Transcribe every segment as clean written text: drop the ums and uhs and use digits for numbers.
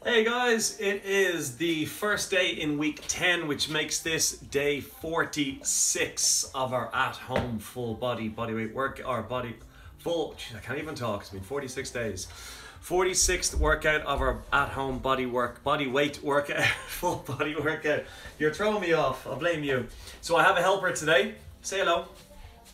Hey guys, it is the first day in week 10, which makes this day 46 of our at-home full body bodyweight work, or geez, I can't even talk, it's been 46 days. 46th workout of our at-home bodyweight workout, full body workout. You're throwing me off, I'll blame you. So I have a helper today, say hello.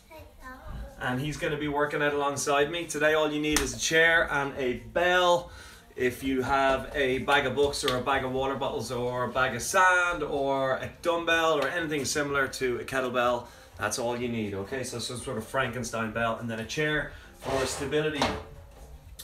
Hello. And he's going to be working out alongside me. Today all you need is a chair and a bell. If you have a bag of books or a bag of water bottles or a bag of sand or a dumbbell or anything similar to a kettlebell, that's all you need, okay? So some sort of Frankenstein bell, and then a chair for stability.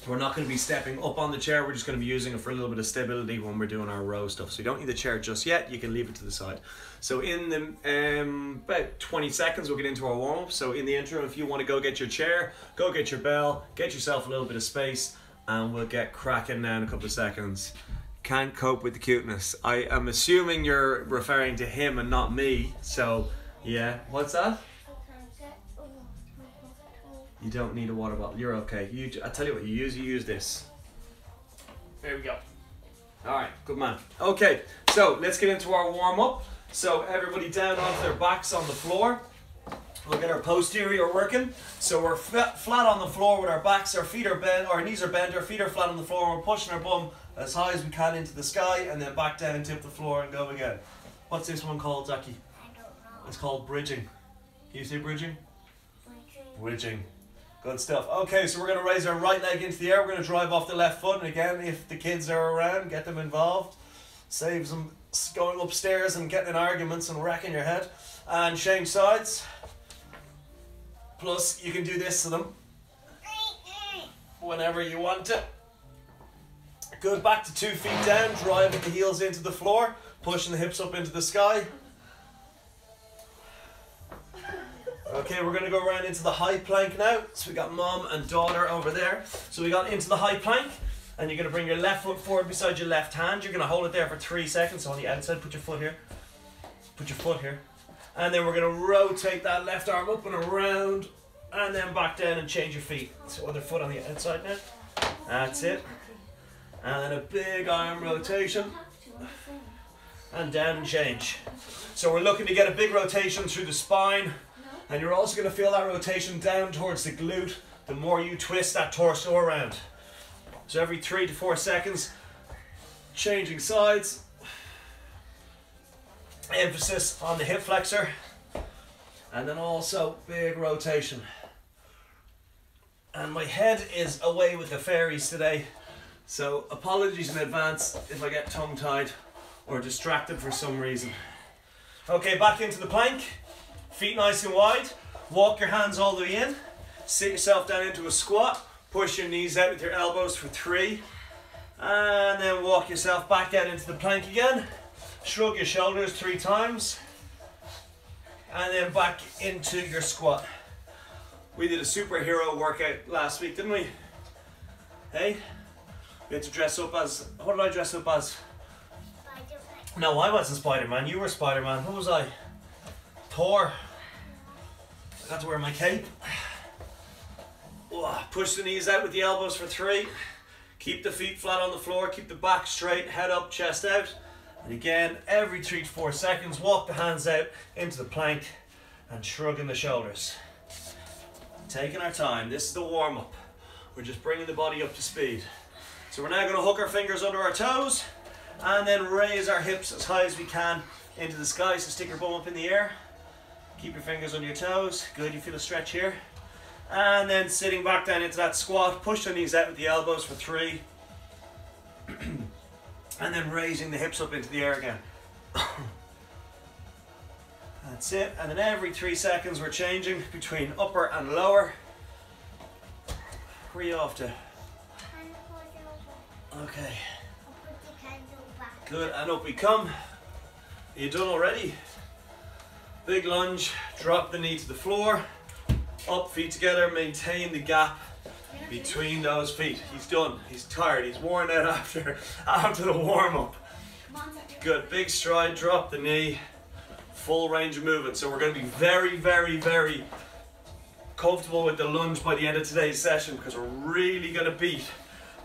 We're not going to be stepping up on the chair, we're just going to be using it for a little bit of stability when we're doing our row stuff. So you don't need the chair just yet, you can leave it to the side. So in the about 20 seconds we'll get into our warm-up. So in the intro, if you want to go get your chair, go get your bell, get yourself a little bit of space, and we'll get cracking now in a couple of seconds. Can't cope with the cuteness. I am assuming you're referring to him and not me, so yeah. What's that? You don't need a water bottle, you're okay. I tell you what, you use this. There we go. Alright, good man. Okay, so let's get into our warm-up. So everybody down onto their backs on the floor. We'll get our posterior working. So we're flat on the floor with our backs, our feet are bent, our knees are bent, our feet are flat on the floor. We're pushing our bum as high as we can into the sky and then back down, tip the floor and go again. What's this one called, Zaki? I don't know. It's called bridging. Can you say bridging? Bridging. Bridging. Good stuff. Okay, so we're going to raise our right leg into the air. We're going to drive off the left foot. And again, if the kids are around, get them involved. Saves them going upstairs and getting in arguments and wrecking your head. And change sides. Plus, you can do this to them whenever you want to. Good, back to 2 feet down, driving the heels into the floor, pushing the hips up into the sky. Okay, we're going to go around into the high plank now. So we got mom and daughter over there. So we got into the high plank, and you're going to bring your left foot forward beside your left hand. You're going to hold it there for 3 seconds. So on the outside, put your foot here. Put your foot here. And then we're going to rotate that left arm up and around, and then back down and change your feet. So other foot on the outside now. That's it. And then a big arm rotation. And down and change. So we're looking to get a big rotation through the spine. And you're also going to feel that rotation down towards the glute the more you twist that torso around. So every 3 to 4 seconds, changing sides. Emphasis on the hip flexor, and then also big rotation. And my head is away with the fairies today, so apologies in advance if I get tongue-tied or distracted for some reason. Okay, back into the plank, feet nice and wide, walk your hands all the way in, sit yourself down into a squat, push your knees out with your elbows for 3, and then walk yourself back out into the plank again. Shrug your shoulders 3 times, and then back into your squat. We did a superhero workout last week, didn't we? Hey? We had to dress up as, what did I dress up as? Spider-Man. No, I wasn't Spider-Man, you were Spider-Man. Who was I? Thor. I got to wear my cape. Push the knees out with the elbows for 3. Keep the feet flat on the floor, keep the back straight, head up, chest out. And again, every 3 to 4 seconds, walk the hands out into the plank and shrugging the shoulders. Taking our time. This is the warm-up. We're just bringing the body up to speed. So we're now going to hook our fingers under our toes and then raise our hips as high as we can into the sky. So stick your bum up in the air. Keep your fingers under your toes. Good, you feel a stretch here. And then sitting back down into that squat. Push the knees out with the elbows for 3. And then raising the hips up into the air again. That's it. And then every 3 seconds we're changing between upper and lower. Where are you off to? Okay. Good, and up we come. Are you done already? Big lunge, drop the knee to the floor. Up, feet together, maintain the gap between those feet. He's done. He's tired. He's worn out after the warm-up. Good. Big stride. Drop the knee. Full range of movement. So we're going to be very, very, very comfortable with the lunge by the end of today's session, because we're really going to beat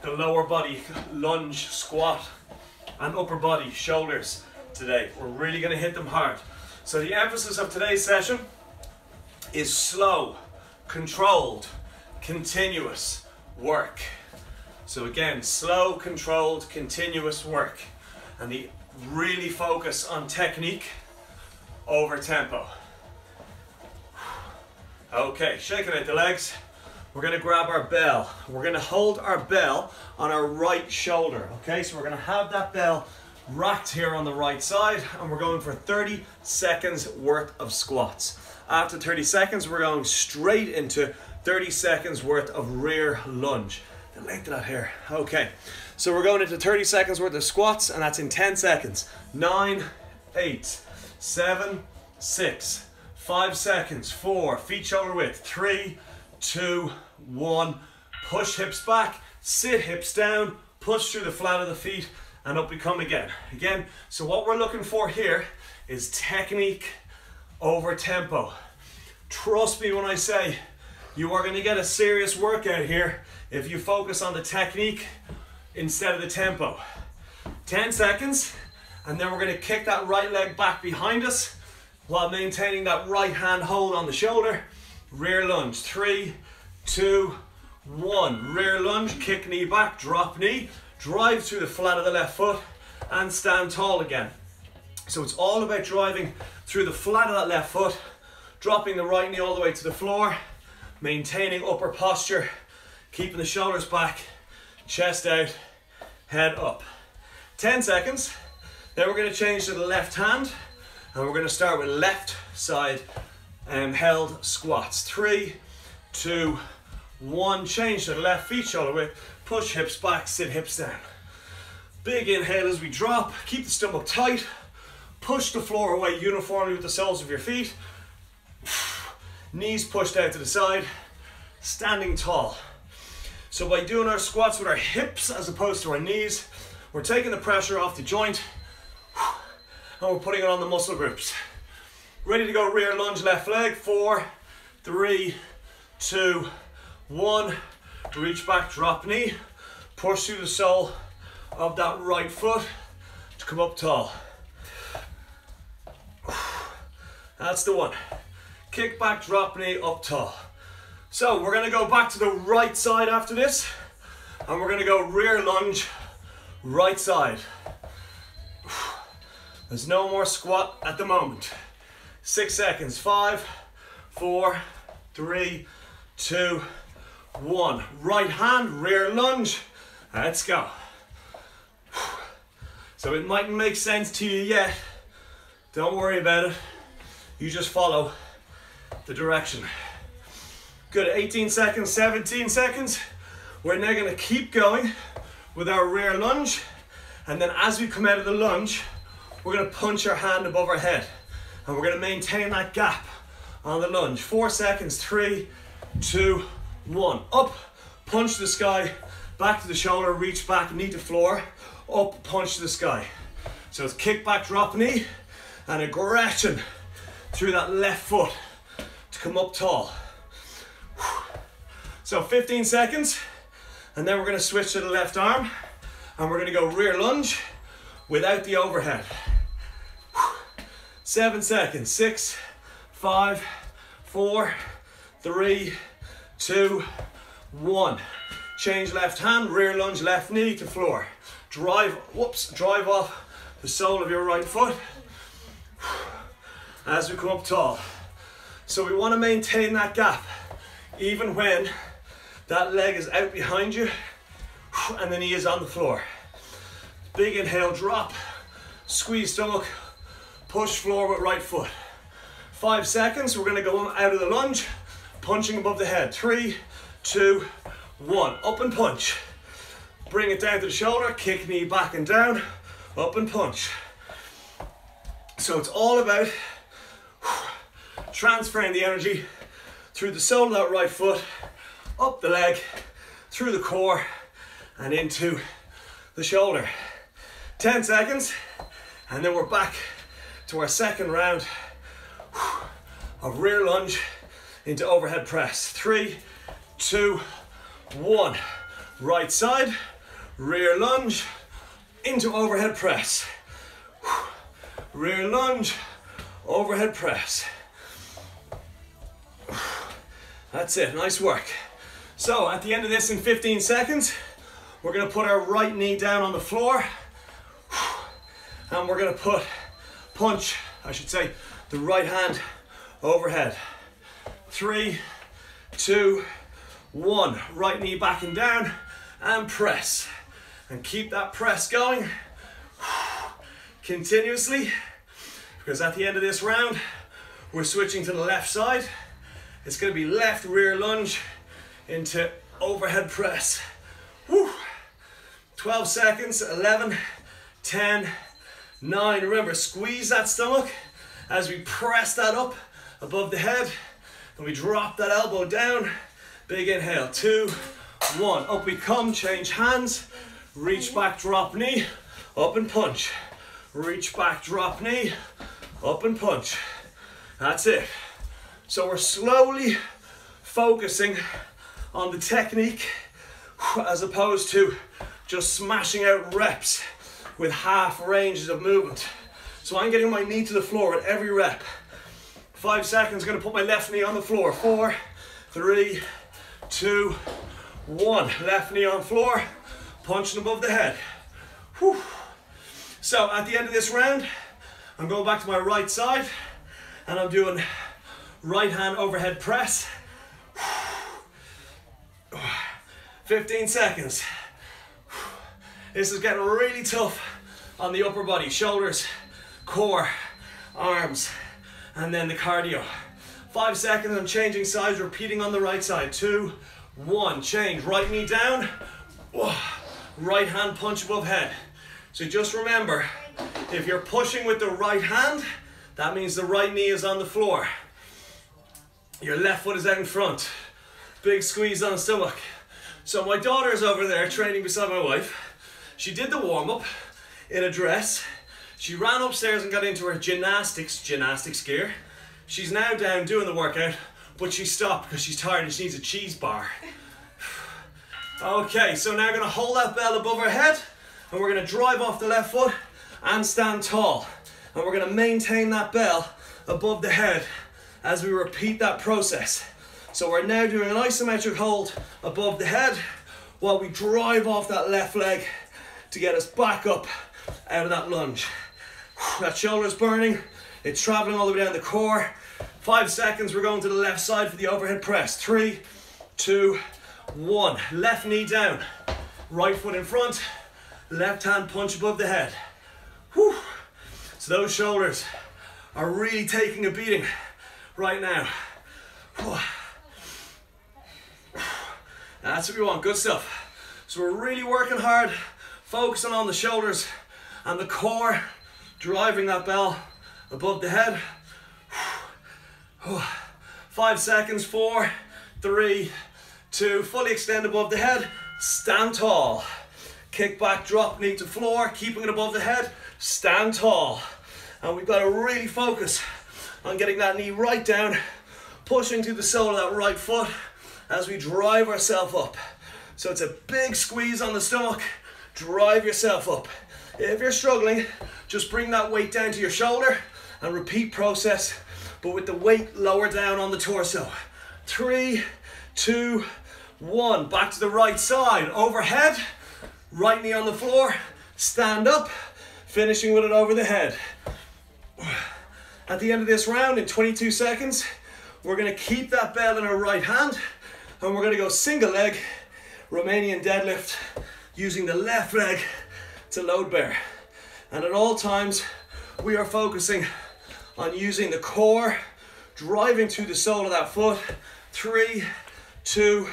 the lower body lunge, squat, and upper body, shoulders today. We're really going to hit them hard. So the emphasis of today's session is slow, controlled, continuous work. So again, slow, controlled, continuous work. And the really focus on technique over tempo. Okay, shaking out the legs. We're going to grab our bell. We're going to hold our bell on our right shoulder. Okay, so we're going to have that bell racked here on the right side, and we're going for 30 seconds worth of squats. After 30 seconds, we're going straight into 30 seconds worth of rear lunge. The length of that here. Okay, so we're going into 30 seconds worth of squats, and that's in 10 seconds. 9, 8, 7, 6, 5 seconds, 4, feet shoulder width, 3, 2, 1, push hips back, sit hips down, push through the flat of the feet, and up we come again. Again, so what we're looking for here is technique over tempo. Trust me when I say you are going to get a serious workout here if you focus on the technique instead of the tempo. 10 seconds, and then we're going to kick that right leg back behind us while maintaining that right hand hold on the shoulder. Rear lunge, 3, 2, 1. Rear lunge, kick knee back, drop knee, drive through the flat of the left foot, and stand tall again. So it's all about driving through the flat of that left foot, dropping the right knee all the way to the floor, maintaining upper posture, keeping the shoulders back, chest out, head up. 10 seconds. Then we're going to change to the left hand, and we're going to start with left side held squats. 3, 2, 1. Change to the left, feet shoulder width, push hips back, sit hips down. Big inhale as we drop, keep the stomach tight, push the floor away uniformly with the soles of your feet. Knees pushed out to the side, standing tall. So by doing our squats with our hips as opposed to our knees, we're taking the pressure off the joint, and we're putting it on the muscle groups. Ready to go, rear lunge, left leg. 4, 3, 2, 1. Reach back, drop knee. Push through the sole of that right foot to come up tall. That's the one. Kick back, drop knee, up tall. So we're gonna go back to the right side after this, and we're gonna go rear lunge, right side. There's no more squat at the moment. 6 seconds, 5, 4, 3, 2, 1. Right hand, rear lunge. Let's go. So it mightn't make sense to you yet. Don't worry about it. You just follow the direction. Good, 18 seconds, 17 seconds. We're now gonna keep going with our rear lunge. And then as we come out of the lunge, we're gonna punch our hand above our head. And we're gonna maintain that gap on the lunge. 4 seconds, 3, 2, 1. Up, punch to the sky, back to the shoulder, reach back, knee to floor, up, punch to the sky. So it's kick back, drop knee, and aggression through that left foot to come up tall. So 15 seconds, and then we're gonna switch to the left arm, and we're gonna go rear lunge without the overhead. 7 seconds, 6, 5, 4, 3, 2, 1. Change left hand, rear lunge, left knee to floor. Drive off the sole of your right foot as we come up tall. So we want to maintain that gap even when that leg is out behind you and the knee is on the floor. Big inhale, drop, squeeze stomach, push floor with right foot. 5 seconds, we're going to go out of the lunge, punching above the head. 3, 2, 1. Up and punch. Bring it down to the shoulder, kick knee back and down, up and punch. So it's all about transferring the energy through the sole of that right foot, up the leg, through the core, and into the shoulder. 10 seconds, and then we're back to our second round of rear lunge into overhead press. 3, 2, 1. Right side, rear lunge, into overhead press. Rear lunge, overhead press. That's it, nice work. So at the end of this in 15 seconds, we're gonna put our right knee down on the floor, and we're gonna punch the right hand overhead. 3, 2, 1. Right knee back and down, and press. And keep that press going continuously, because at the end of this round, we're switching to the left side. It's gonna be left rear lunge into overhead press. Woo. 12 seconds, 11, 10, 9. Remember, squeeze that stomach as we press that up above the head, and we drop that elbow down. Big inhale, 2, 1. Up we come, change hands, reach back, drop knee, up and punch. Reach back, drop knee, up and punch. That's it. So we're slowly focusing on the technique as opposed to just smashing out reps with half ranges of movement. So I'm getting my knee to the floor at every rep. 5 seconds, gonna put my left knee on the floor. 4, 3, 2, 1. Left knee on floor, punching above the head. Whew. So at the end of this round, I'm going back to my right side, and I'm doing right hand overhead press. 15 seconds. This is getting really tough on the upper body, shoulders, core, arms, and then the cardio. 5 seconds, I'm changing sides, repeating on the right side. 2, 1, change. Right knee down, right hand punch above head. So just remember, if you're pushing with the right hand, that means the right knee is on the floor. Your left foot is out in front. Big squeeze on the stomach. So my daughter's over there training beside my wife. She did the warm-up in a dress. She ran upstairs and got into her gymnastics gear. She's now down doing the workout, but she stopped because she's tired and she needs a cheese bar. Okay, so now we're gonna hold that bell above her head, and we're gonna drive off the left foot and stand tall. And we're gonna maintain that bell above the head as we repeat that process. So we're now doing an isometric hold above the head while we drive off that left leg to get us back up out of that lunge. That shoulder's burning, it's traveling all the way down the core. 5 seconds, we're going to the left side for the overhead press. 3, 2, 1. Left knee down, right foot in front, left hand punch above the head. Whew. So those shoulders are really taking a beating right now. That's what we want, good stuff. So we're really working hard, focusing on the shoulders and the core, driving that bell above the head. 5 seconds, 4, 3, 2, fully extend above the head, stand tall. Kick back, drop knee to floor, keeping it above the head, stand tall. And we've got to really focus on getting that knee right down, pushing to the sole of that right foot as we drive ourselves up. So it's a big squeeze on the stomach, drive yourself up. If you're struggling, just bring that weight down to your shoulder and repeat process, but with the weight lower down on the torso. 3, 2, 1, back to the right side, overhead, right knee on the floor, stand up, finishing with it over the head. At the end of this round, in 22 seconds, we're gonna keep that bell in our right hand, and we're gonna go single leg Romanian deadlift using the left leg to load bear. And at all times, we are focusing on using the core, driving to the sole of that foot. 3, 2,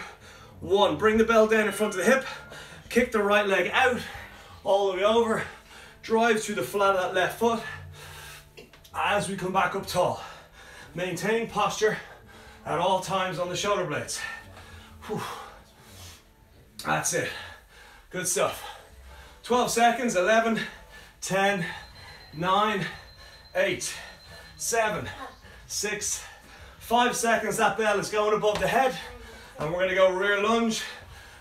1. Bring the bell down in front of the hip, kick the right leg out, all the way over, drive through the flat of that left foot as we come back up tall. Maintaining posture at all times on the shoulder blades. Whew. That's it. Good stuff. 12 seconds, 11, 10, 9, 8, 7, 6, 5 seconds. That bell is going above the head, and we're gonna go rear lunge.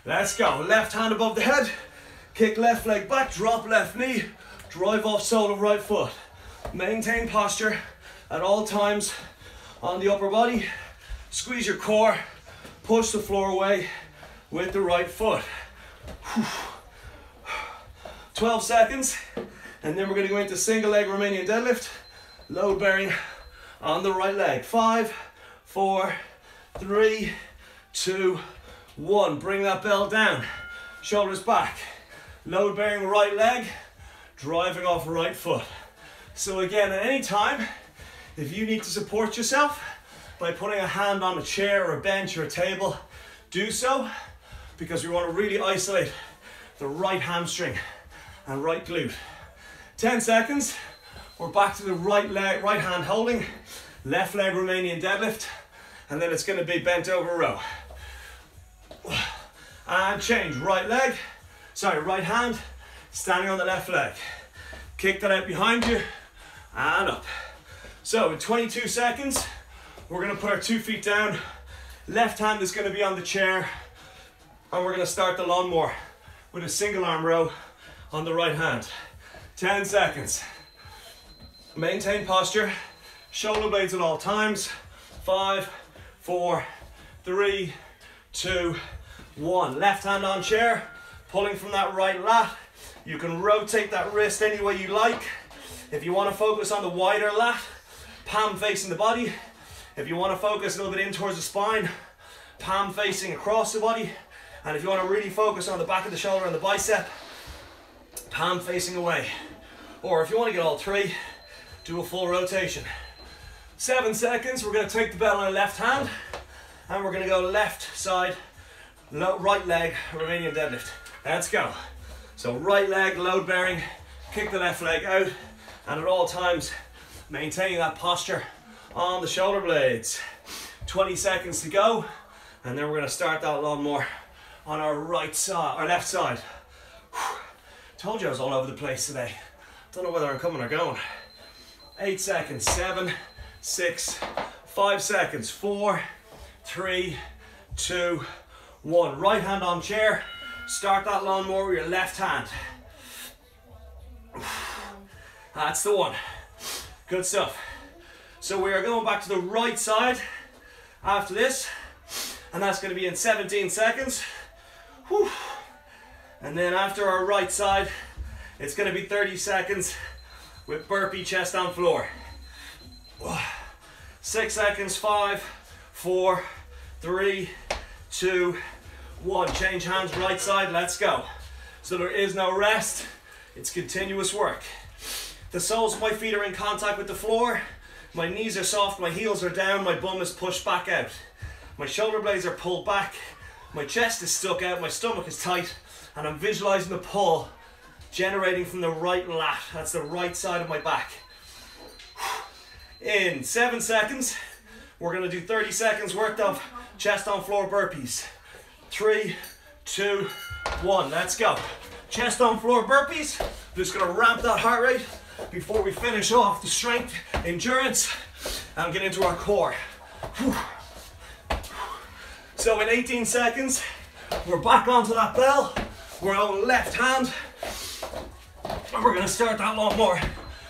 Let's go. Left hand above the head, Kick left leg back, drop left knee, drive off sole of right foot. Maintain posture at all times on the upper body. Squeeze your core, push the floor away with the right foot. 12 seconds, and then we're going to go into single leg Romanian deadlift, load bearing on the right leg. 5, 4, 3, 2, 1. Bring that bell down, shoulders back, load bearing right leg, driving off right foot. So again, at any time, if you need to support yourself by putting a hand on a chair or a bench or a table, do so, because we want to really isolate the right hamstring and right glute. 10 seconds, we're back to the right leg, right hand holding, left leg Romanian deadlift, and then it's going to be bent over row. And change, right hand, standing on the left leg. Kick that out behind you, and up. So in 22 seconds, we're going to put our 2 feet down, left hand is going to be on the chair, and we're going to start the lawnmower with a single arm row on the right hand. 10 seconds. Maintain posture, shoulder blades at all times. 5, 4, 3, 2, 1. Left hand on chair, pulling from that right lat. You can rotate that wrist any way you like. If you want to focus on the wider lat, palm facing the body. If you want to focus a little bit in towards the spine, palm facing across the body. And if you want to really focus on the back of the shoulder and the bicep, palm facing away. Or if you want to get all three, do a full rotation. 7 seconds, we're going to take the bell in our left hand, and we're going to go left side, right leg, Romanian deadlift. Let's go. So right leg, load bearing, kick the left leg out, and at all times, maintaining that posture on the shoulder blades. 20 seconds to go, and then we're going to start that lawnmower on our right side, our left side. Told you I was all over the place today. Don't know whether I'm coming or going. 8 seconds, 7, 6, 5 seconds, 4, 3, 2, 1. Right hand on chair. Start that lawnmower with your left hand. That's the one. Good stuff. So we are going back to the right side after this, and that's going to be in 17 seconds. Whew. And then after our right side, it's going to be 30 seconds with burpee chest on floor. 6 seconds, 5, 4, 3, 2, 1. Change hands right side, let's go. So there is no rest, it's continuous work. The soles of my feet are in contact with the floor, my knees are soft, my heels are down, my bum is pushed back out. My shoulder blades are pulled back, my chest is stuck out, my stomach is tight, and I'm visualizing the pull generating from the right lat. That's the right side of my back. In 7 seconds, we're going to do 30 seconds worth of chest on floor burpees. 3, 2, 1, let's go. Chest on floor burpees. I'm just going to ramp that heart rate before we finish off the strength, endurance, and get into our core. So in 18 seconds, we're back onto that bell. We're on left hand, and we're going to start that lawnmower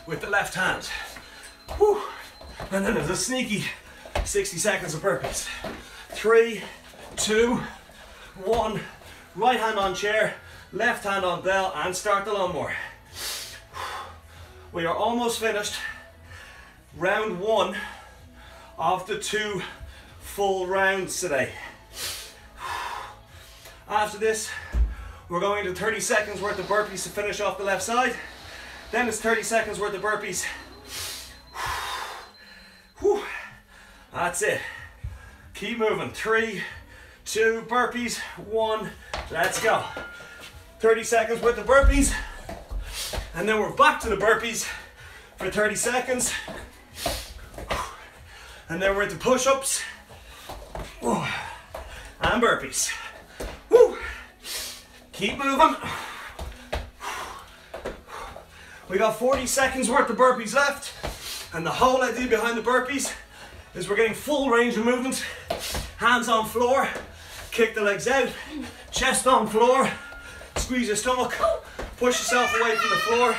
with the left hand. Whew. And then there's a sneaky 60 seconds of burpees. 3, 2, 1. Right hand on chair, left hand on bell, and start the lawnmower. We are almost finished. Round 1 of the 2 full rounds today. After this, we're going to 30 seconds worth of burpees to finish off the left side. Then it's 30 seconds worth of burpees. That's it. Keep moving. 3, 2, burpees, 1, let's go. 30 seconds worth of burpees. And then we're back to the burpees for 30 seconds. And then we're into push-ups and burpees. Woo. Keep moving. We got 40 seconds worth of burpees left. And the whole idea behind the burpees is we're getting full range of movement. Hands on floor, kick the legs out, chest on floor, Squeeze your stomach. Push yourself away from the floor.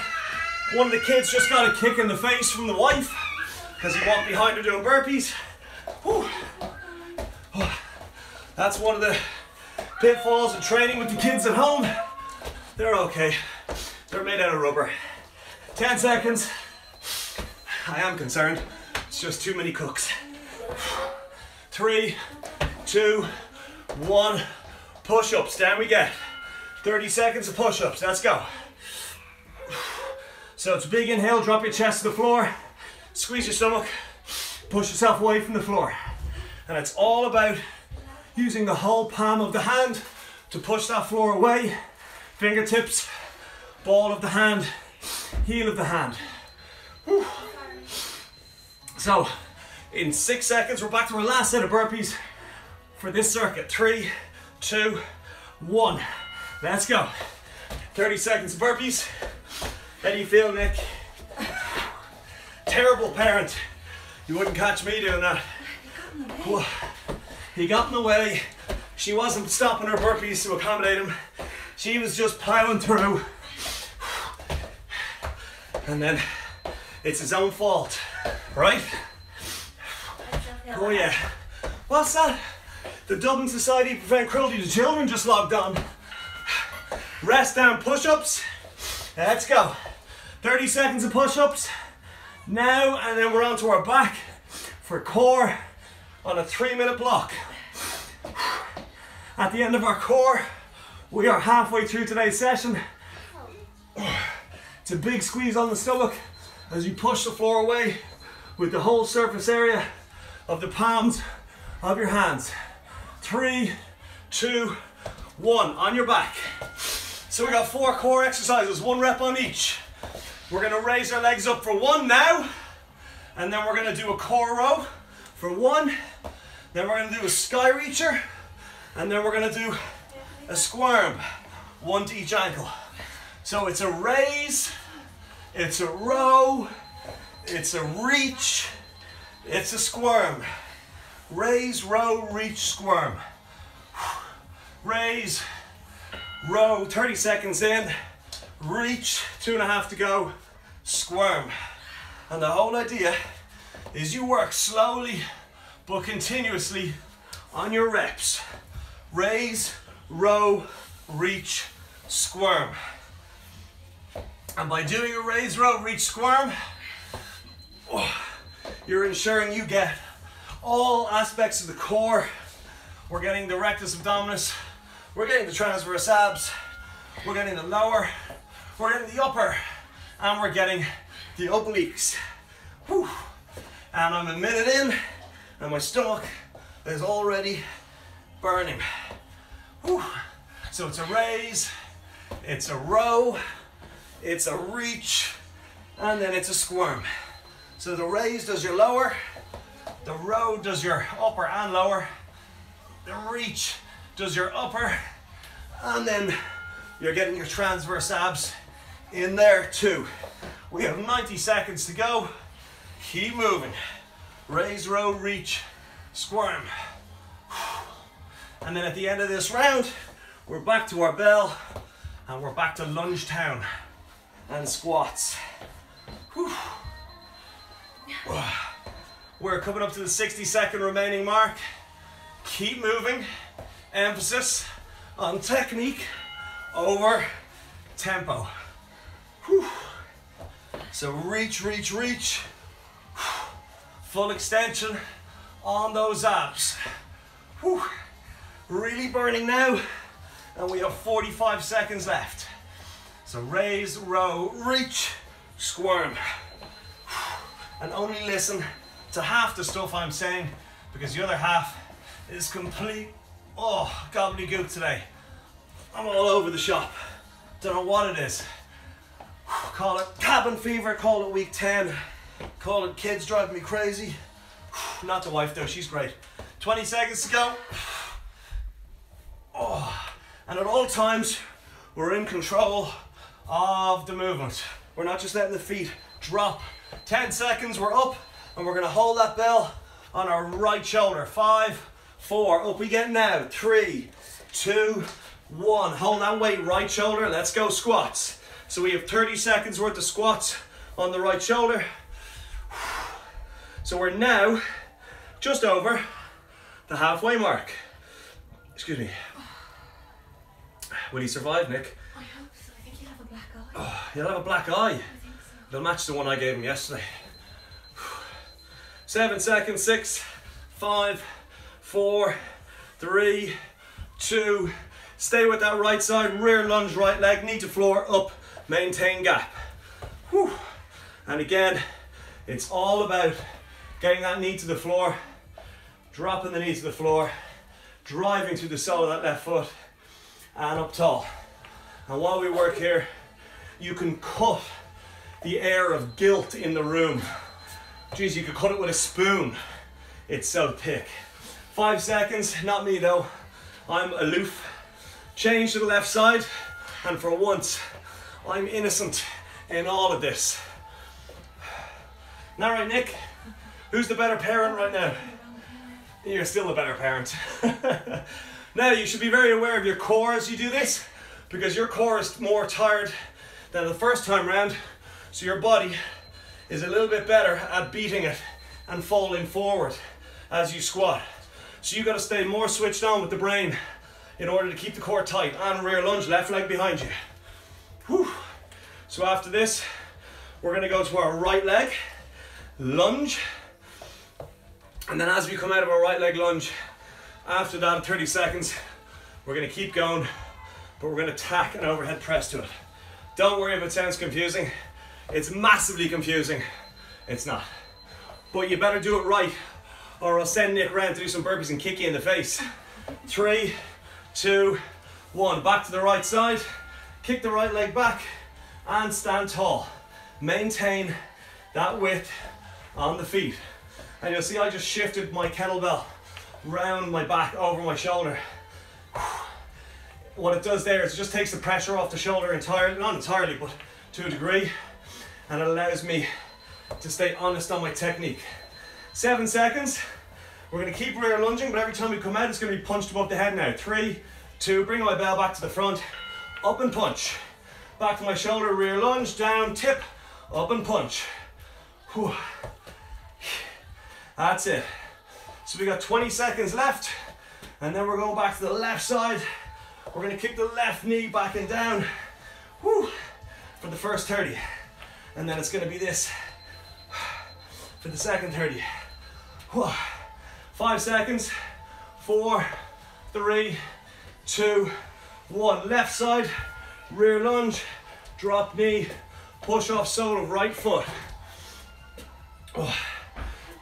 One of the kids just got a kick in the face from the wife because he walked behind her doing burpees. Whew. That's one of the pitfalls of training with the kids at home. They're okay. They're made out of rubber. 10 seconds. I am concerned. It's just too many cooks. 3, 2, 1. Push-ups. Down we get. 30 seconds of push-ups. Let's go. So it's a big inhale. Drop your chest to the floor. Squeeze your stomach. Push yourself away from the floor. And it's all about using the whole palm of the hand to push that floor away. Fingertips, ball of the hand, heel of the hand. Whew. So in 6 seconds, we're back to our last set of burpees for this circuit. 3, 2, 1. Let's go. 30 seconds of burpees. How do you feel, Nick? Terrible parent. You wouldn't catch me doing that. He got in the way. She wasn't stopping her burpees to accommodate him. She was just plowing through. And then it's his own fault, right? Oh yeah. What's that? The Dublin Society to Prevent Cruelty to Children just logged on. Rest down push-ups. Let's go. 30 seconds of push-ups. Now, and then we're on to our back for core on a 3-minute block. At the end of our core, we are halfway through today's session. It's a big squeeze on the stomach as you push the floor away with the whole surface area of the palms of your hands. 3, 2, 1, on your back. So we got 4 core exercises, 1 rep on each. We're gonna raise our legs up for 1 now, and then we're gonna do a core row for 1, then we're gonna do a sky reacher, and then we're gonna do a squirm, 1 to each ankle. So it's a raise, it's a row, it's a reach, it's a squirm. Raise, row, reach, squirm. Raise, row, 30 seconds in, reach, 2.5 to go, squirm. And the whole idea is you work slowly but continuously on your reps. Raise, row, reach, squirm. And by doing a raise, row, reach, squirm, you're ensuring you get all aspects of the core. We're getting the rectus abdominis, we're getting the transverse abs, we're getting the lower, we're getting the upper, and we're getting the obliques. Whew. And I'm a minute in, and my stomach is already burning. Whew. So it's a raise, it's a row, it's a reach, and then it's a squirm. So the raise does your lower, the row does your upper and lower, the reach does your upper, and then you're getting your transverse abs in there too. We have 90 seconds to go. Keep moving. Raise, row, reach, squirm. And then at the end of this round, we're back to our bell, and we're back to lunge town and squats. Whew. We're coming up to the 60-second remaining mark. Keep moving. Emphasis on technique over tempo. Whew. So reach, reach, reach. Full extension on those abs. Whew. Really burning now, and we have 45 seconds left. So raise, row, reach, squirm. And only listen to half the stuff I'm saying, because the other half is complete, gobbledygook today. I'm all over the shop. Don't know what it is. Call it cabin fever, call it week 10, call it kids driving me crazy. Not the wife though, she's great. 20 seconds to go. And at all times, we're in control of the movement. We're not just letting the feet drop. 10 seconds, we're up, and we're gonna hold that bell on our right shoulder. 5, 4, up we get now. 3, 2, 1. Hold that weight, right shoulder. Let's go squats. So we have 30 seconds worth of squats on the right shoulder. So we're now just over the halfway mark. Excuse me. Will he survive, Nick? I hope so. I think he'll have a black eye. Oh, he'll have a black eye. I think so. It'll match the one I gave him yesterday. 7 seconds. 6, 5, 4, 3, 2. Stay with that right side. Rear lunge, right leg, knee to floor, up, maintain gap. Whew. And again, it's all about getting that knee to the floor, dropping the knee to the floor, driving through the sole of that left foot, and up tall. And while we work here, you can cut the air of guilt in the room. Geez, you could cut it with a spoon. It's so thick. 5 seconds, not me though. I'm aloof. Change to the left side, and for once, I'm innocent in all of this. Now right, Nick, who's the better parent right now? You're still the better parent. Now you should be very aware of your core as you do this, because your core is more tired than the first time round, so your body is a little bit better at beating it and falling forward as you squat. So you got to stay more switched on with the brain in order to keep the core tight. And rear lunge, left leg behind you. Whew. So after this, we're going to go to our right leg lunge, and then as we come out of our right leg lunge, after that 30 seconds, we're going to keep going, but we're going to tack an overhead press to it. Don't worry if it sounds confusing. It's massively confusing. It's not. But you better do it right, or I'll send Nick around to do some burpees and kick you in the face. 3, 2, 1. Back to the right side. Kick the right leg back and stand tall. Maintain that width on the feet. And you'll see I just shifted my kettlebell round my back, over my shoulder. What it does there is it just takes the pressure off the shoulder entirely, not entirely, but to a degree, and it allows me to stay honest on my technique. 7 seconds. We're going to keep rear lunging, but every time we come out, it's going to be punched above the head now. 3, 2, bring my bell back to the front, up and punch. Back to my shoulder, rear lunge, down, tip, up and punch. Whew. That's it. So we got 20 seconds left, and then we're going back to the left side. We're going to kick the left knee back and down. Whew. For the first 30. And then it's going to be this for the second 30. Whew. 5 seconds. 4, 3, 2, 1. Left side, rear lunge, drop knee, push off sole of right foot.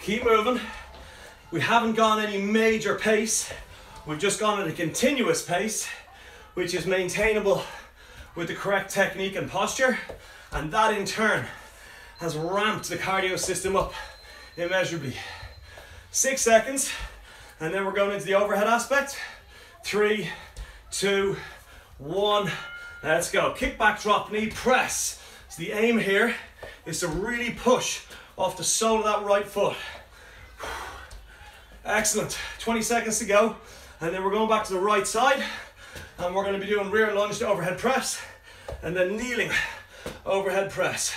Keep moving. We haven't gone any major pace. We've just gone at a continuous pace, which is maintainable with the correct technique and posture. And that in turn has ramped the cardio system up immeasurably. 6 seconds. And then we're going into the overhead aspect. 3, 2, 1. Let's go. Kick back, drop knee, press. So the aim here is to really push off the sole of that right foot. Excellent. 20 seconds to go. And then we're going back to the right side. And we're going to be doing rear lunge to overhead press. And then kneeling overhead press.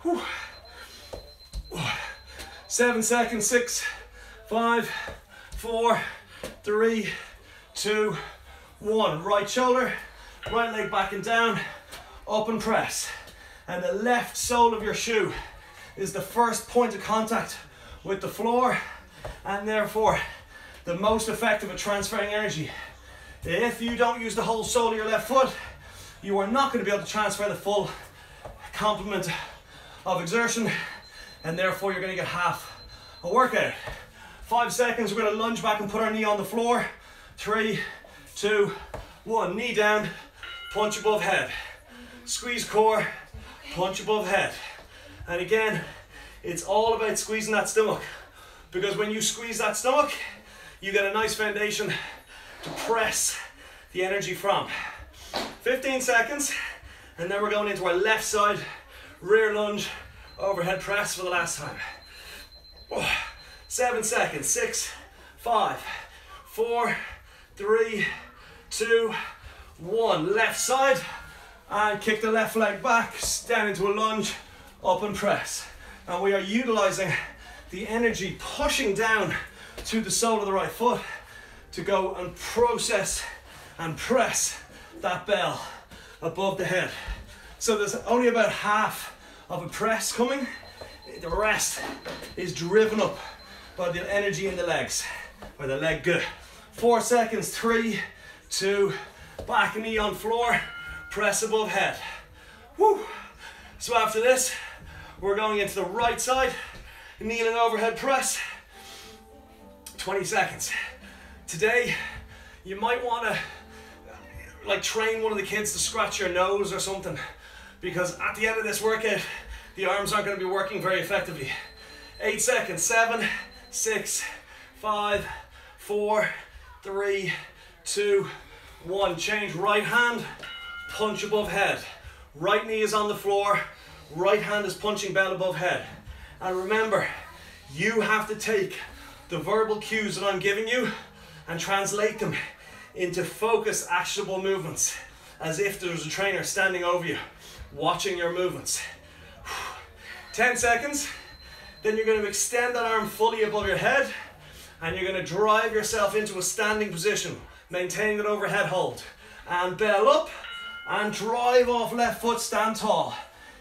Whew. 7 seconds. 6, 5, 4, 3, 2, 1. Right shoulder, right leg back and down, up and press. And the left sole of your shoe is the first point of contact with the floor, and therefore the most effective at transferring energy. If you don't use the whole sole of your left foot, you are not going to be able to transfer the full complement of exertion, and therefore you're going to get half a workout. 5 seconds, we're going to lunge back and put our knee on the floor. 3, 2, 1. Knee down, punch above head. Squeeze core, punch above head. And again, it's all about squeezing that stomach, because when you squeeze that stomach, you get a nice foundation to press the energy from. 15 seconds, and then we're going into our left side rear lunge overhead press for the last time. 7 seconds. 6, 5, 4, 3, 2, 1. Left side, and kick the left leg back, down into a lunge, up and press. And we are utilizing the energy pushing down to the sole of the right foot to go and process and press that bell above the head. So there's only about half of a press coming. The rest is driven up by the energy in the legs, or the leg. Good. 4 seconds. 3, 2, back knee on floor, press above head. Woo. So after this, we're going into the right side, kneeling overhead press, 20 seconds. Today, you might want to train one of the kids to scratch your nose or something, because at the end of this workout, the arms aren't going to be working very effectively. 8 seconds. 7, 6, 5, 4, 3, 2, 1. Change. Right hand, punch above head. Right knee is on the floor. Right hand is punching bell above head. And remember, you have to take the verbal cues that I'm giving you and translate them into focused, actionable movements, as if there was a trainer standing over you, watching your movements. 10 seconds. Then you're going to extend that arm fully above your head, and you're going to drive yourself into a standing position, maintaining that overhead hold. And bell up, and drive off left foot, stand tall.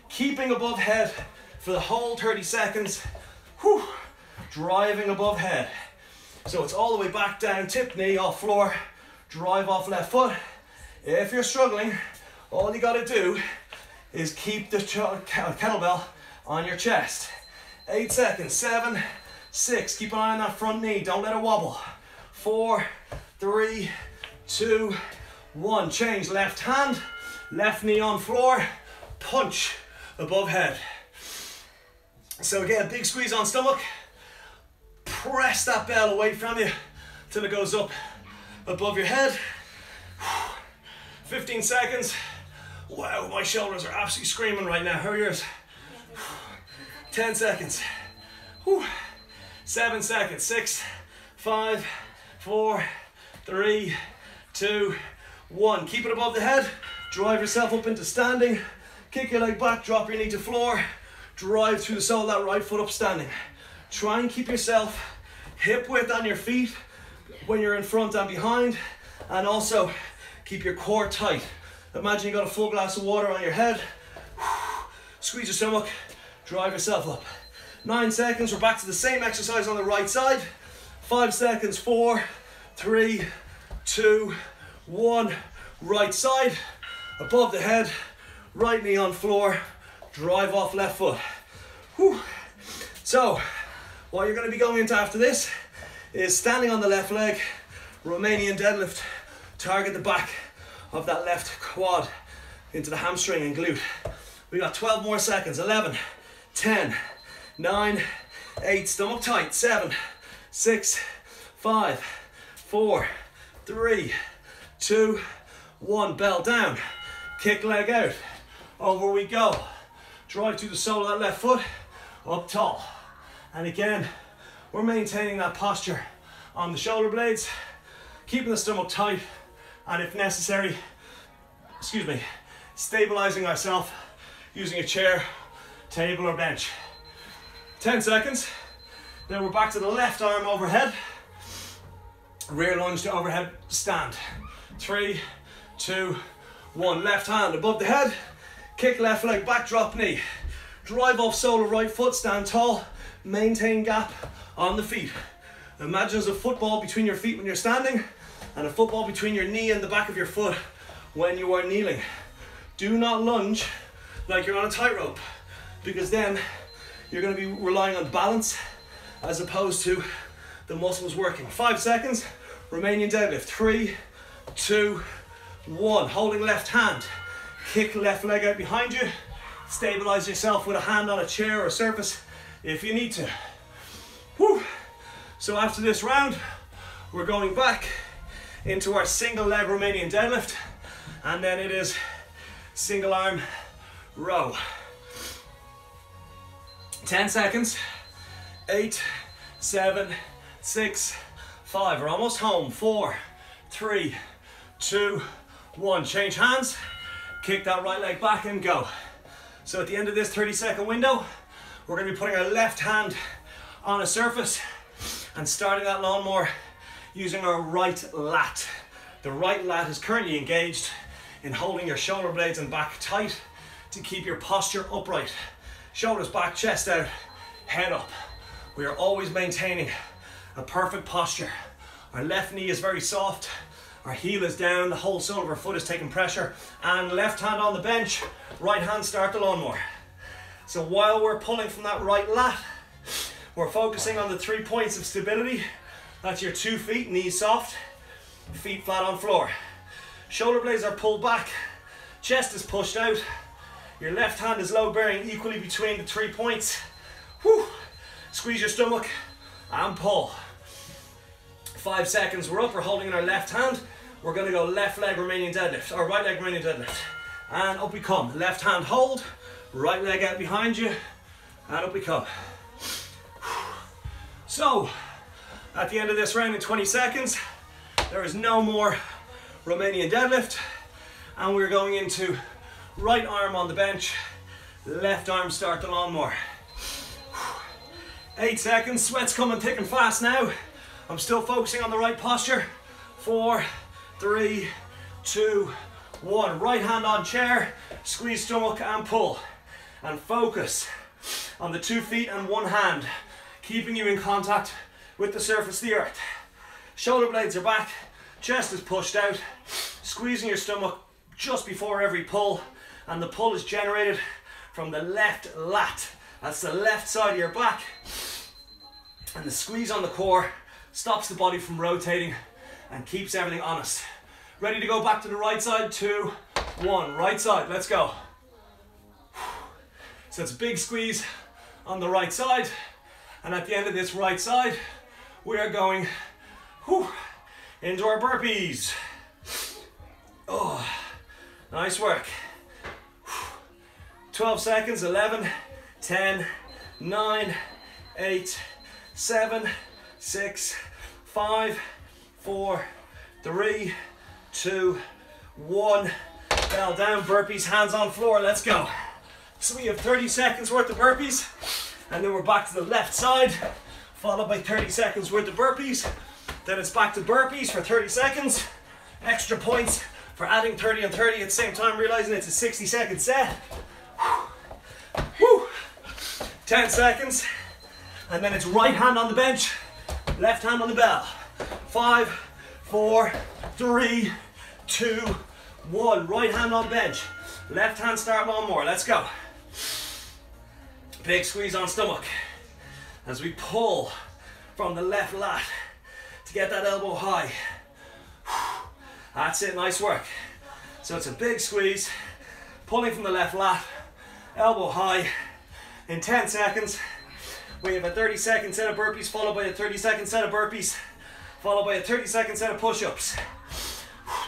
Keeping above head for the whole 30 seconds. Whew. Driving above head. So it's all the way back down, tip knee off floor, drive off left foot. If you're struggling, all you gotta do is keep the kettlebell on your chest. 8 seconds. 7, 6, keep an eye on that front knee, don't let it wobble. 4, 3, 2, 1. Change. Left hand, left knee on floor, punch above head. So again, big squeeze on stomach. Press that bell away from you till it goes up above your head. 15 seconds. Wow, my shoulders are absolutely screaming right now. How are yours? 10 seconds. 7 seconds. 6, 5, 4, 3, 2, 1. Keep it above the head. Drive yourself up into standing. Kick your leg back, drop your knee to floor. Drive through the sole of that right foot up standing. Try and keep yourself hip width on your feet when you're in front and behind, and also keep your core tight. Imagine you got a full glass of water on your head. Squeeze your stomach, drive yourself up. 9 seconds, we're back to the same exercise on the right side. 5 seconds. 4, 3, 2, 1. Right side, above the head, right knee on floor, drive off left foot. Whew. So, what you're going to be going into after this is standing on the left leg, Romanian deadlift. Target the back of that left quad into the hamstring and glute. We got 12 more seconds. 11, 10, 9, 8, stomach tight. 7, 6, 5, 4, 3, 2, 1. Bell down. Kick leg out. Over we go. Drive through the sole of that left foot, up tall. And again, we're maintaining that posture on the shoulder blades, keeping the stomach tight, and if necessary, stabilizing ourselves using a chair, table or bench. 10 seconds. Then we're back to the left arm overhead. Rear lunge to overhead stand. 3, 2, 1. Left hand above the head. Kick left leg back, drop knee. Drive off sole of right foot, stand tall. Maintain gap on the feet. Imagine there's a football between your feet when you're standing and a football between your knee and the back of your foot when you are kneeling. Do not lunge like you're on a tightrope, because then you're going to be relying on balance as opposed to the muscles working. 5 seconds. Romanian deadlift. 3, 2, 1. Holding left hand. Kick left leg out behind you. Stabilize yourself with a hand on a chair or surface if you need to. Whew. So after this round, we're going back into our single leg Romanian deadlift, and then it is single arm row. 10 seconds. 8, 7, 6, 5. We're almost home. 4, 3, 2, 1. Change hands, kick that right leg back and go. So at the end of this 30-second window, we're going to be putting our left hand on a surface and starting that lawnmower using our right lat. The right lat is currently engaged in holding your shoulder blades and back tight to keep your posture upright. Shoulders back, chest out, head up. We are always maintaining a perfect posture. Our left knee is very soft, our heel is down, the whole sole of our foot is taking pressure, and left hand on the bench, right hand start the lawnmower. So while we're pulling from that right lat, we're focusing on the 3 points of stability. That's your 2 feet, knees soft, feet flat on floor. Shoulder blades are pulled back, chest is pushed out, your left hand is load bearing equally between the 3 points. Whew. Squeeze your stomach and pull. 5 seconds, we're up, we're holding in our left hand. We're gonna go left leg Romanian deadlift, or right leg Romanian deadlift. And up we come, left hand hold, right leg out behind you, and up we come. So, at the end of this round in 20 seconds, there is no more Romanian deadlift, and we're going into right arm on the bench, left arm start the lawnmower. 8 seconds, sweat's coming thick and fast now. I'm still focusing on the right posture. 4, 3, 2, 1. Right hand on chair, squeeze stomach and pull. And focus on the 2 feet and 1 hand, keeping you in contact with the surface of the earth. Shoulder blades are back, chest is pushed out, squeezing your stomach just before every pull, and the pull is generated from the left lat. That's the left side of your back, and the squeeze on the core stops the body from rotating and keeps everything honest. Ready to go back to the right side? 2, 1. Right side, let's go. So it's a big squeeze on the right side, and at the end of this right side, we are going into our burpees. Oh, nice work. 12 seconds, 11, 10, 9, 8, 7, 6, 5, 4, 3, 2, 1. Bell down, burpees, hands on floor, let's go. So we have 30 seconds worth of burpees, and then we're back to the left side, followed by 30 seconds worth of burpees. Then it's back to burpees for 30 seconds. Extra points for adding 30 and 30 at the same time, realizing it's a 60-second set. 10 seconds, and then it's right hand on the bench, left hand on the bell. 5, 4, 3, 2, 1. Right hand on bench, left hand start lawnmower. Let's go. Big squeeze on stomach as we pull from the left lat to get that elbow high. That's it, nice work. So it's a big squeeze, pulling from the left lat, elbow high. In 10 seconds, we have a 30-second set of burpees, followed by a 30-second set of burpees, followed by a 30-second set of push-ups.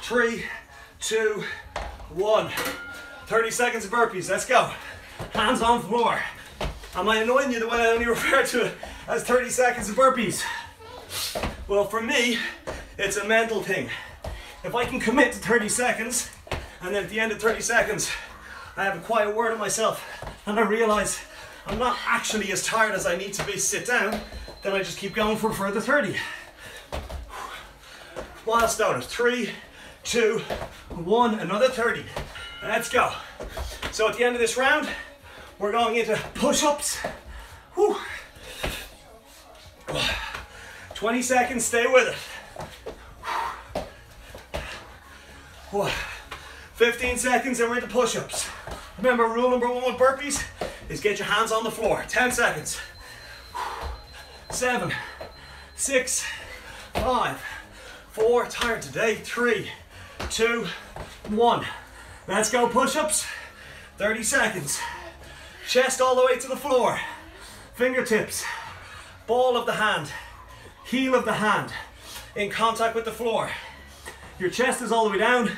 3, 2, 1. 30 seconds of burpees, let's go. Hands on floor. Am I annoying you the way I only refer to it as 30 seconds of burpees? Well, for me, it's a mental thing. If I can commit to 30 seconds, and then at the end of 30 seconds, I have a quiet word with myself, and I realize I'm not actually as tired as I need to be to sit down, then I just keep going for a further 30. Milestone, 3, 2, 1, another 30. Let's go. So at the end of this round, we're going into push-ups. 20 seconds, stay with it. 15 seconds and we're into push-ups. Remember, rule number 1 with burpees is get your hands on the floor. 10 seconds. 7, 6, 5, 4, tired today, 3, 2, 1. Let's go push-ups. 30 seconds. Chest all the way to the floor. Fingertips, ball of the hand, heel of the hand in contact with the floor. Your chest is all the way down.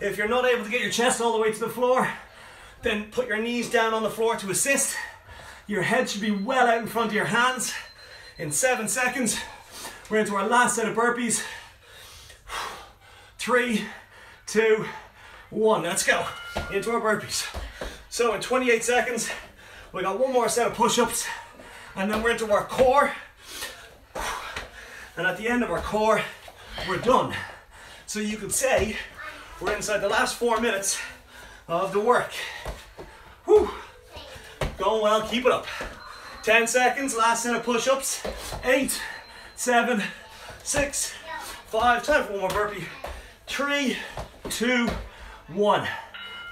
If you're not able to get your chest all the way to the floor, then put your knees down on the floor to assist. Your head should be well out in front of your hands. In 7 seconds, we're into our last set of burpees. 3, 2, 1. Let's go into our burpees. So in 28 seconds, we got one more set of push-ups, and then we're into our core. And at the end of our core, we're done. So you could say we're inside the last 4 minutes of the work. Whew. Going well, keep it up. 10 seconds, last set of push-ups. 8, 7, 6, 5, time for one more burpee. 3, 2, 1.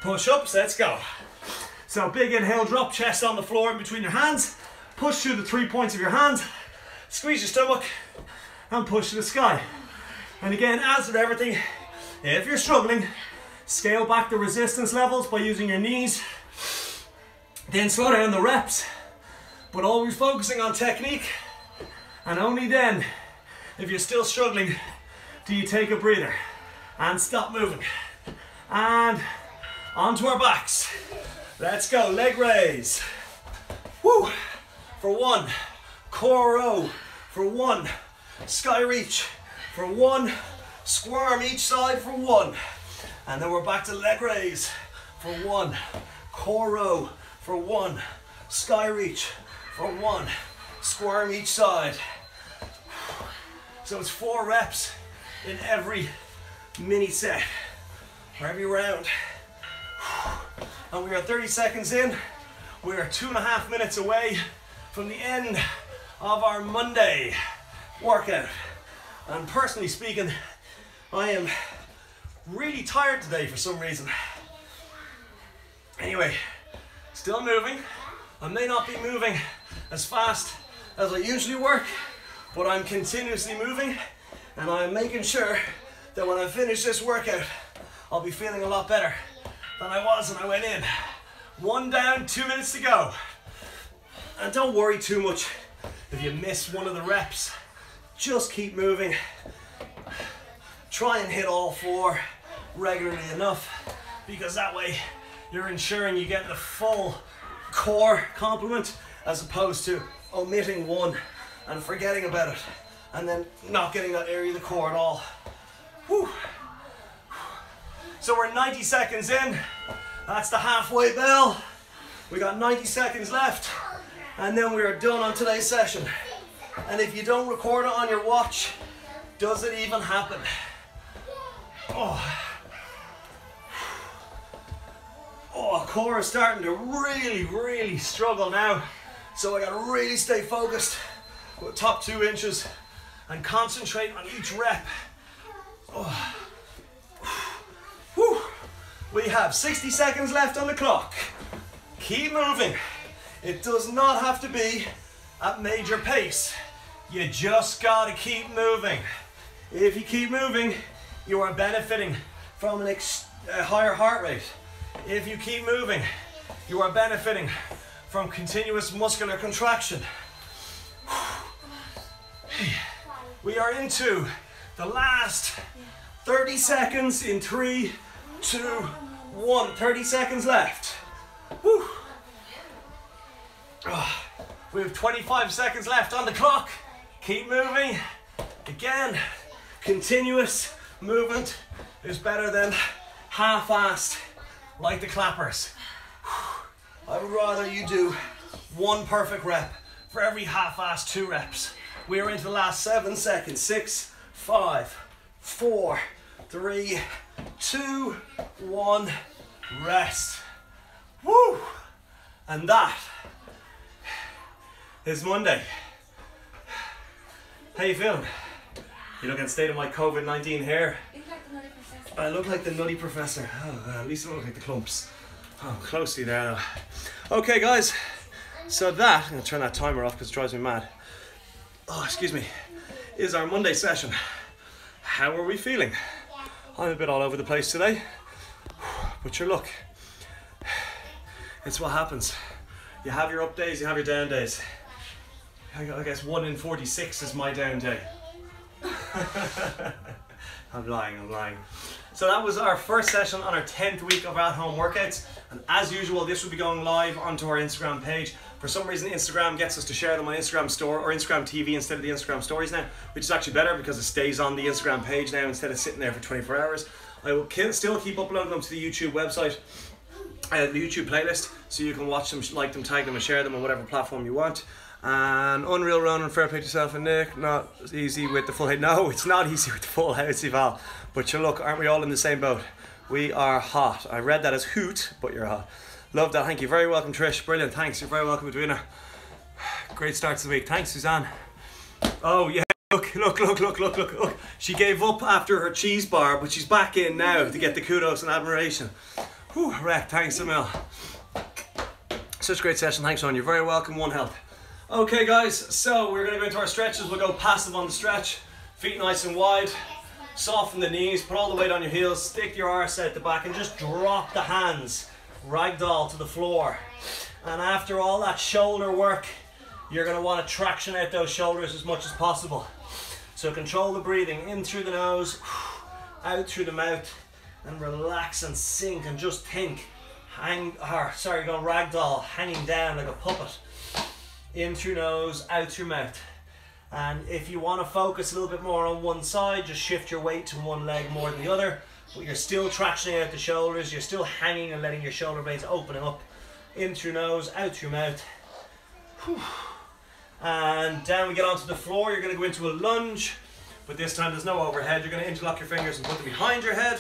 Push-ups, let's go. So big inhale, drop chest on the floor in between your hands. Push through the 3 points of your hands. Squeeze your stomach and push to the sky. And again, as with everything, if you're struggling, scale back the resistance levels by using your knees. Then slow down the reps, but always focusing on technique. And only then, if you're still struggling, do you take a breather and stop moving. And onto our backs. Let's go, leg raise. Woo! For 1, core row. For 1, sky reach. For 1, squirm each side for 1. And then we're back to leg raise. For 1, core row. For 1, sky reach. For 1, squirm each side. So it's 4 reps in every mini set, or every round. And we are 30 seconds in. We are 2.5 minutes away from the end of our Monday workout. And personally speaking, I am really tired today for some reason. Anyway, still moving. I may not be moving as fast as I usually work, but I'm continuously moving, and I'm making sure that when I finish this workout, I'll be feeling a lot better than I was when I went in. 1 down, 2 minutes to go. And don't worry too much if you miss one of the reps. Just keep moving. Try and hit all 4 regularly enough, because that way you're ensuring you get the full core complement, as opposed to omitting one and forgetting about it and then not getting that area of the core at all. Whew. So we're 90 seconds in. That's the halfway bell. We got 90 seconds left, and then we are done on today's session. And if you don't record it on your watch, does it even happen? Core is starting to really struggle now. So I gotta really stay focused with top 2 inches and concentrate on each rep. We have 60 seconds left on the clock. Keep moving. It does not have to be at major pace. You just gotta keep moving. If you keep moving, you are benefiting from a higher heart rate. If you keep moving, you are benefiting from continuous muscular contraction. We are into the last 30 seconds in 3, 2, 1. 30 seconds left. Whew. We have 25 seconds left on the clock. Keep moving. Again, continuous movement is better than half-assed like the clappers. I would rather you do 1 perfect rep for every half-assed 2 reps. We are into the last 7 seconds. 6, 5, 4, 3, 2, 1. Rest. Woo! And that is Monday. How you feeling? You look at the state of my COVID-19 hair. You look like the Nutty Professor. I look like the Nutty Professor. Oh, at least I don't look like the clumps. Oh, closely there now. Okay, guys. So that, I'm going to turn that timer off because it drives me mad. Oh, excuse me. Is our Monday session. How are we feeling? I'm a bit all over the place today. But sure, look. It's what happens. You have your up days, you have your down days. I guess 1 in 46 is my down day. I'm lying. So that was our first session on our 10th week of at-home workouts. And as usual, this will be going live onto our Instagram page. For some reason, Instagram gets us to share them on Instagram store or Instagram TV instead of the Instagram stories now, which is actually better because it stays on the Instagram page now instead of sitting there for 24 hours. I will still keep uploading them to the YouTube website, the YouTube playlist, so you can watch them, like them, tag them, and share them on whatever platform you want. And Unreal Ronan, fair play to yourself and Nick. Not easy with the full height. No, it's not easy with the full house, Val. But you look, aren't we all in the same boat? We are hot. I read that as hoot, but you're hot. Love that. Thank you. Very welcome, Trish. Brilliant. Thanks. You're very welcome, Edwina. Great start to the week. Thanks, Suzanne. Oh yeah. Look. She gave up after her cheese bar, but she's back in now to get the kudos and admiration. Whew, wreck. Thanks, Emil. Such a great session. Thanks, Sean. You're very welcome. One health. Okay, guys. So we're going to go into our stretches. We'll go passive on the stretch. Feet nice and wide. Soften the knees. Put all the weight on your heels. Stick your arse out the back and just drop the hands. Ragdoll to the floor. And after all that shoulder work, you're going to want to traction out those shoulders as much as possible. So control the breathing in through the nose, out through the mouth, and relax and sink and just think. Going ragdoll, hanging down like a puppet. In through nose, out through mouth. And if you want to focus a little bit more on one side, just shift your weight to one leg more than the other. But you're still tractioning out the shoulders, you're still hanging and letting your shoulder blades opening up. In through nose, out through mouth. Whew. And down we get onto the floor. You're going to go into a lunge, but this time there's no overhead. You're going to interlock your fingers and put them behind your head,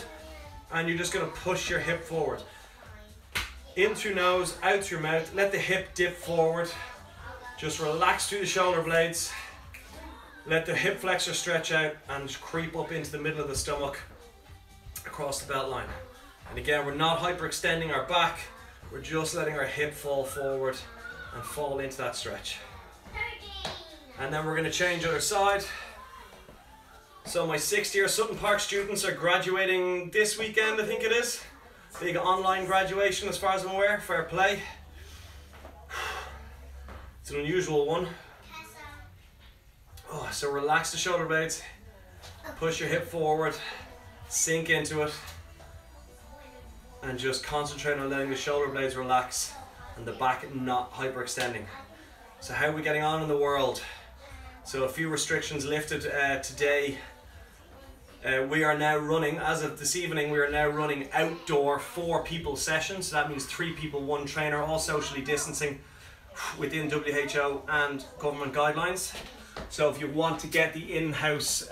and you're just going to push your hip forward. In through nose, out through mouth. Let the hip dip forward. Just relax through the shoulder blades. Let the hip flexor stretch out and creep up into the middle of the stomach across the belt line. And again, we're not hyperextending our back. We're just letting our hip fall forward and fall into that stretch. And then we're going to change other side. So my 6th-year Sutton Park students are graduating this weekend, I think it is. Big online graduation as far as I'm aware. Fair play. It's an unusual one. Oh, so relax the shoulder blades. Push your hip forward. Sink into it. And just concentrate on letting the shoulder blades relax and the back not hyperextending. So how are we getting on in the world? So a few restrictions lifted today. We are now running, as of this evening, we are now running outdoor 4 people sessions. So that means 3 people, 1 trainer, all socially distancing within WHO and government guidelines. So if you want to get the in-house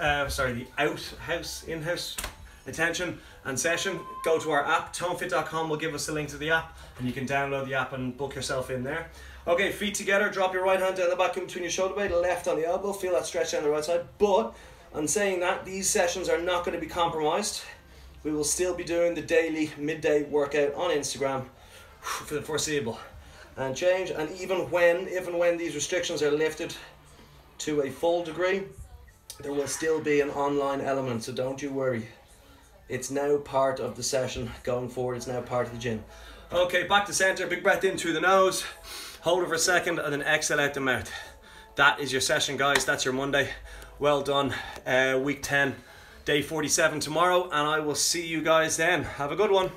attention and session, go to our app. TonedFit.com will give us a link to the app, and you can download the app and book yourself in there. Okay, feet together, drop your right hand down the back in between your shoulder blade, left on the elbow, feel that stretch down the right side. But on saying that, these sessions are not going to be compromised. We will still be doing the daily midday workout on Instagram for the foreseeable. And change, and even when these restrictions are lifted to a full degree, there will still be an online element, so don't you worry. It's now part of the session going forward, it's now part of the gym. Okay, back to center, big breath in through the nose. Hold it for a second and then exhale out the mouth. That is your session, guys. That's your Monday. Well done. Week 10, day 47 tomorrow, and I will see you guys then. Have a good one.